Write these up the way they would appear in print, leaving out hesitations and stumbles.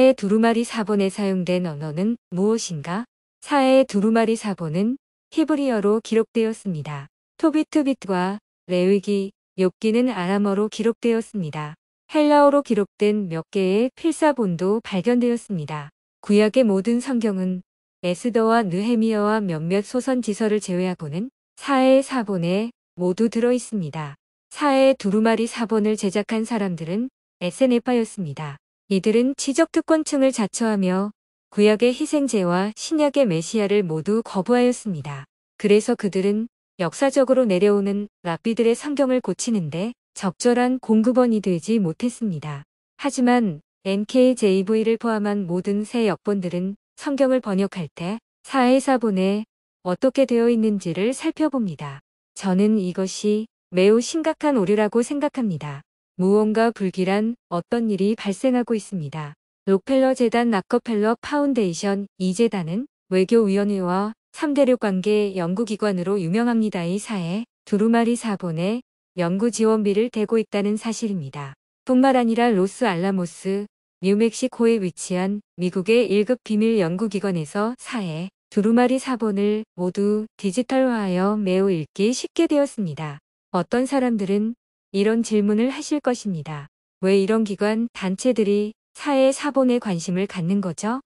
사의 두루마리 사본에 사용된 언어는 무엇인가? 사의 두루마리 사본은 히브리어로 기록되었습니다. 토비트빗과 레위기, 욥기는 아람어로 기록되었습니다. 헬라어로 기록된 몇 개의 필사본도 발견되었습니다. 구약의 모든 성경은 에스더와 느헤미야와 몇몇 소선지서를 제외하고는 사의 사본에 모두 들어있습니다. 사의 두루마리 사본을 제작한 사람들은 에세네파였습니다. 이들은 지적특권층을 자처하며 구약의 희생제와 신약의 메시아를 모두 거부하였습니다. 그래서 그들은 역사적으로 내려오는 랍비들의 성경을 고치는데 적절한 공급원이 되지 못했습니다. 하지만 NKJV를 포함한 모든 새 역본들은 성경을 번역할 때 사의 사본에 어떻게 되어 있는지를 살펴봅니다. 저는 이것이 매우 심각한 오류라고 생각합니다. 무언가 불길한 어떤 일이 발생하고 있습니다. 록펠러 재단 락커펠러 파운데이션 이 재단은 외교위원회와 3대륙 관계 연구기관으로 유명합니다. 이 사의 두루마리 사본에 연구 지원비를 대고 있다는 사실입니다. 뿐만 아니라 로스 알라모스, 뉴멕시코에 위치한 미국의 1급 비밀 연구기관에서 사의 두루마리 사본을 모두 디지털화하여 매우 읽기 쉽게 되었습니다. 어떤 사람들은 이런 질문을 하실 것입니다. 왜 이런 기관, 단체들이 사의 사본에 관심을 갖는 거죠?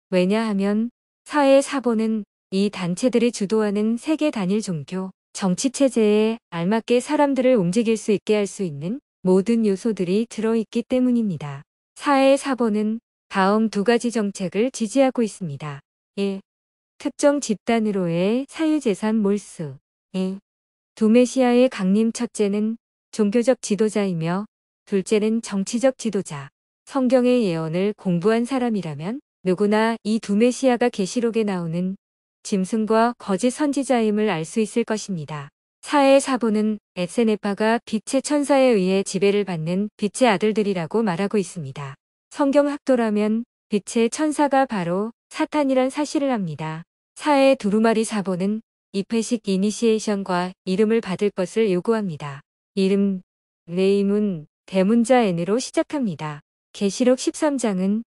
왜냐하면 사의 사본은 이 단체들이 주도하는 세계 단일 종교, 정치 체제에 알맞게 사람들을 움직일 수 있게 할 수 있는 모든 요소들이 들어있기 때문입니다. 사의 사본은 다음 두 가지 정책을 지지하고 있습니다. 1. 특정 집단으로의 사유재산 몰수. 2. 두메시아의 강림. 첫째는 종교적 지도자이며 둘째는 정치적 지도자. 성경의 예언을 공부한 사람이라면 누구나 이 두 메시아가 계시록에 나오는 짐승과 거짓 선지자임을 알 수 있을 것입니다. 사의 사본은 에세네파가 빛의 천사에 의해 지배를 받는 빛의 아들들이라고 말하고 있습니다. 성경 학도라면 빛의 천사가 바로 사탄이란 사실을 압니다. 사의 두루마리 사본은 입회식 이니시에이션과 이름을 받을 것을 요구합니다. 이름, 네임은 대문자 N으로 시작합니다. 계시록 13장은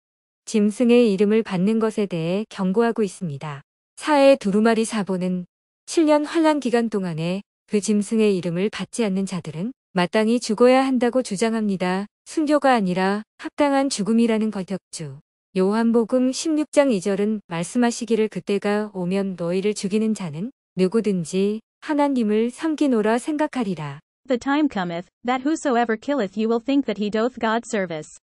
짐승의 이름을 받는 것에 대해 경고하고 있습니다. 사의 두루마리 사본은 7년 환란 기간 동안에 그 짐승의 이름을 받지 않는 자들은 마땅히 죽어야 한다고 주장합니다. 순교가 아니라 합당한 죽음이라는 것이었죠. 요한복음 16장 2절은 말씀하시기를 그때가 오면 너희를 죽이는 자는 누구든지 하나님을 섬기노라 생각하리라. The time cometh, that whosoever killeth you will think that he doth God service.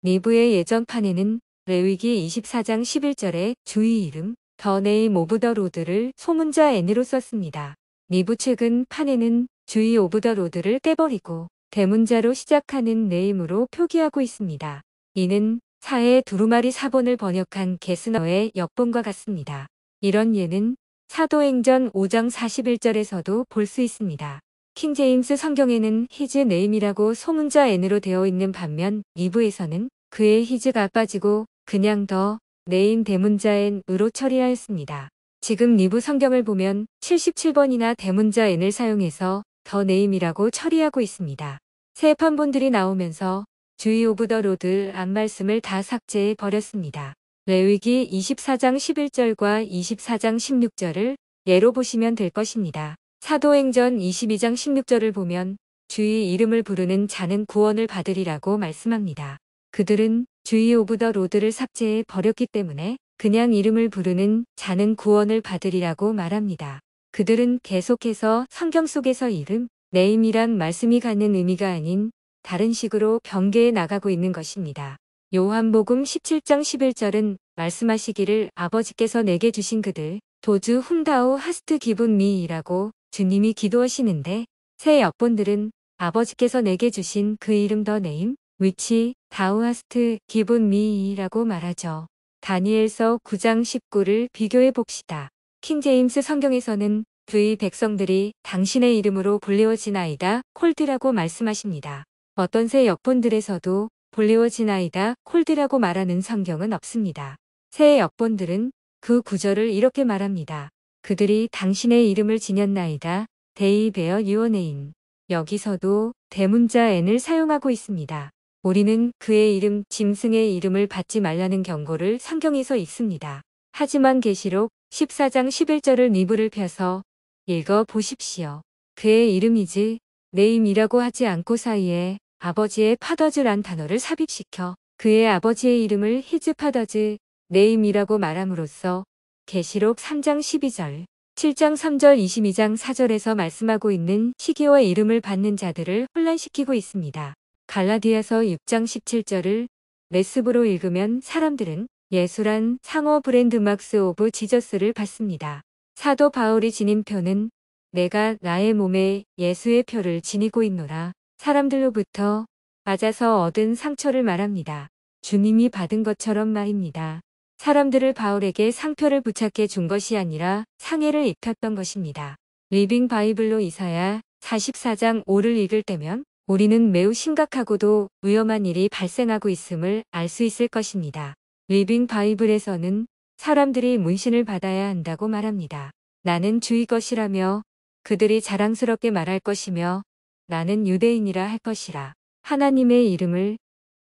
니브의 예전판에는 레위기 24장 11절에 주의 이름, The name of the Lord를 소문자 N으로 썼습니다. 니브 최근 판에는 주의 오브 더 로드를 떼버리고 대문자로 시작하는 네임으로 표기하고 있습니다. 이는 사의 두루마리 사본을 번역한 게스너의 역본과 같습니다. 이런 예는 사도행전 5장 41절에서도 볼 수 있습니다. 킹제임스 성경에는 his name이라고 소문자 N으로 되어 있는 반면 니브에서는 그의 his가 빠지고 그냥 더 name 대문자 N으로 처리하였습니다. 지금 니브 성경을 보면 77번이나 대문자 N을 사용해서 더 네임이라고 처리하고 있습니다. 새 판본들이 나오면서 주의 오브 더 로드 안 말씀을 다 삭제해 버렸습니다. 레위기 24장 11절과 24장 16절을 예로 보시면 될 것입니다. 사도행전 22장 16절을 보면 주의 이름을 부르는 자는 구원을 받으리라고 말씀합니다. 그들은 주의 오브 더 로드를 삭제해 버렸기 때문에 그냥 이름을 부르는 자는 구원을 받으리라고 말합니다. 그들은 계속해서 성경 속에서 이름, 네임이란 말씀이 갖는 의미가 아닌 다른 식으로 변개해 나가고 있는 것입니다. 요한복음 17장 11절은 말씀하시기를 아버지께서 내게 주신 그들 도주 훔다우 하스트 기분 미이라고 주님이 기도하시는데 새 역본들은 아버지께서 내게 주신 그 이름 더 네임, 위치, 다우 하스트 기분 미이라고 말하죠. 다니엘서 9장 19를 비교해 봅시다. 킹제임스 성경에서는 그의 백성들이 당신의 이름으로 불리워지나이다 콜드라고 말씀하십니다. 어떤 새 역본들에서도 불리워지나이다 콜드라고 말하는 성경은 없습니다. 새 역본들은 그 구절을 이렇게 말합니다. 그들이 당신의 이름을 지녔나이다. They bear your name. 여기서도 대문자 N을 사용하고 있습니다. 우리는 그의 이름 짐승의 이름을 받지 말라는 경고를 성경에서 읽습니다. 하지만 계시록 14장 11절을 니브를 펴서 읽어 보십시오. 그의 이름이지 네임이라고 하지 않고 사이에 아버지의 파더즈란 단어를 삽입시켜 그의 아버지의 이름을 히즈 파더즈 네임이라고 말함으로써 계시록 3장 12절, 7장 3절 22장 4절에서 말씀하고 있는 시기와 이름을 받는 자들을 혼란시키고 있습니다. 갈라디아서 6장 17절을 레스브로 읽으면 사람들은 예수란 상어 브랜드 막스 오브 지저스를 받습니다. 사도 바울이 지닌 표는 내가 나의 몸에 예수의 표를 지니고 있노라. 사람들로부터 맞아서 얻은 상처를 말합니다. 주님이 받은 것처럼 말입니다. 사람들을 바울에게 상표를 부착해 준 것이 아니라 상해를 입혔던 것입니다. 리빙 바이블로 이사야 44장 5를 읽을 때면 우리는 매우 심각하고도 위험한 일이 발생하고 있음을 알 수 있을 것입니다. 리빙 바이블에서는 사람들이 문신을 받아야 한다고 말합니다. 나는 주의 것이라며 그들이 자랑스럽게 말할 것이며 나는 유대인이라 할 것이라. 하나님의 이름을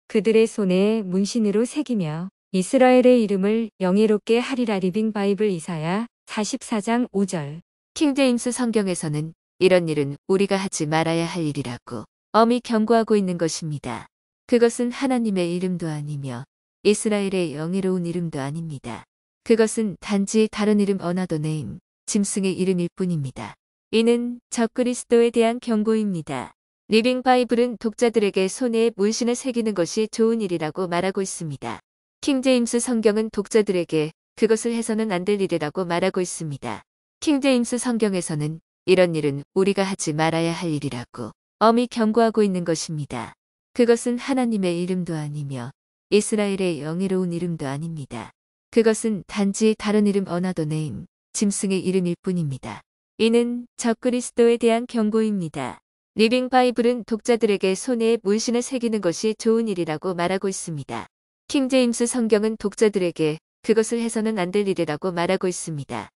그들의 손에 문신으로 새기며 이스라엘의 이름을 영예롭게 하리라. 리빙 바이블 이사야 44장 5절. 킹제임스 성경에서는 이런 일은 우리가 하지 말아야 할 일이라고 엄히 경고하고 있는 것입니다. 그것은 하나님의 이름도 아니며 이스라엘의 영예로운 이름도 아닙니다. 그것은 단지 다른 이름 어나더 네임, 짐승의 이름일 뿐입니다. 이는 적그리스도에 대한 경고입니다. 리빙 바이블은 독자들에게 손에 문신을 새기는 것이 좋은 일이라고 말하고 있습니다. 킹제임스 성경은 독자들에게 그것을 해서는 안 될 일이라고 말하고 있습니다. 킹제임스 성경에서는 이런 일은 우리가 하지 말아야 할 일이라고 엄히 경고하고 있는 것입니다. 그것은 하나님의 이름도 아니며 이스라엘의 영예로운 이름도 아닙니다. 그것은 단지 다른 이름 어나더 네임, 짐승의 이름일 뿐입니다. 이는 적그리스도에 대한 경고입니다. 리빙 바이블은 독자들에게 손에 문신을 새기는 것이 좋은 일이라고 말하고 있습니다. 킹제임스 성경은 독자들에게 그것을 해서는 안 될 일이라고 말하고 있습니다.